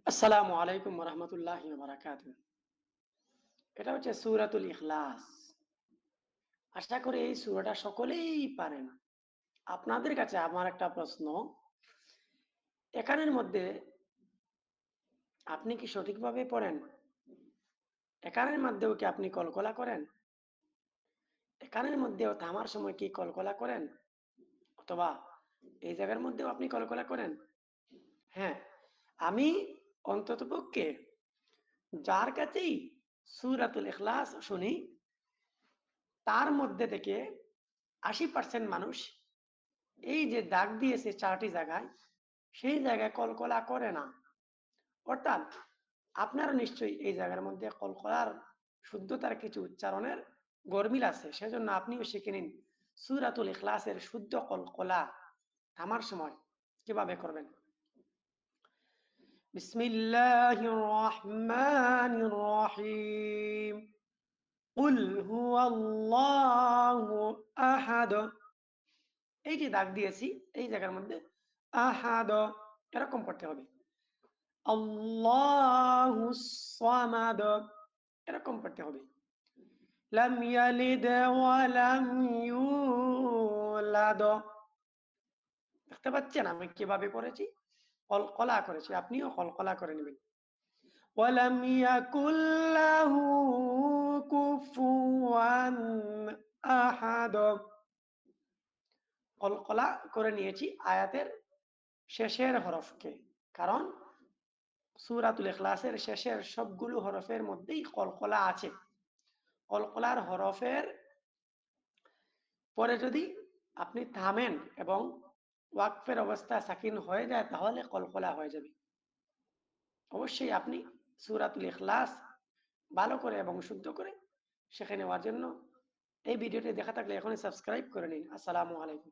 আসসালামু আলাইকুম ওয়া রাহমাতুল্লাহি ওয়া বারাকাতুহু। এটা হচ্ছে সূরাতুল ইখলাস। আশা করি এই সূরাটা সকলেই পারেন। আপনাদের কাছে আমার একটা প্রশ্ন, এখানের মধ্যে আপনি কি সঠিকভাবে পড়েন? এখানের মধ্যেও কি আপনি কলকলা করেন? এখানের মধ্যেও থামার সময় কি কলকলা করেন? অথবা এই জায়গার মধ্যেও আপনি কলকলা করেন? হ্যাঁ, আমি অন্ততপক্ষে যার কাছেই সূরাতুল ইখলাস শুনি, তার মধ্যে থেকে ৮০% মানুষ এই যে দাগ দিয়েছে ৪টি জায়গায়, সেই জায়গায় কলকলা করে না। অর্থাৎ আপনারও নিশ্চয়ই এই জায়গার মধ্যে কলকলার শুদ্ধতার কিছু উচ্চারণের গরমিল আছে। সেজন্য আপনিও শিখে নিন সূরাতুল ইখলাসের শুদ্ধ কলকলা থামার সময় কিভাবে করবেন। বিসমিল্লাহির রহমানির রহিম। কুল হুয়াল্লাহু আহাদ। এই যে দাগ দিয়েছি, এই জায়গার মধ্যে আহাদ এরকম পড়তে হবে। আল্লাহুস সামাদ এরকম পড়তে হবে। লাম ইয়ালিদ ওয়া লাম ইউলাদ। দেখতে পাচ্ছেন আমি কিভাবে করেছি? কলকলা করেছি, আপনিও কলকলা করে নেবেন। ওয়ালাম ইয়াকুল লাহু কুফুয়ান আহাদ। কলকলা করে নিয়েছি আয়াতের শেষের হরফকে, কারণ সূরাতুল ইখলাসের শেষের সবগুলো হরফের মধ্যেই কলকলা আছে। কলকলার হরফের পরে যদি আপনি থামেন এবং ওয়াকফের অবস্থা সাকিন হয়ে যায়, তাহলে কলকলা হয়ে যাবে। অবশ্যই আপনি সূরাতুল ইখলাস ভালো করে এবং শুদ্ধ করে শিখে নেওয়ার জন্য এই ভিডিওটি দেখা থাকলে এখনই সাবস্ক্রাইব করে নিন। আসসালামু আলাইকুম।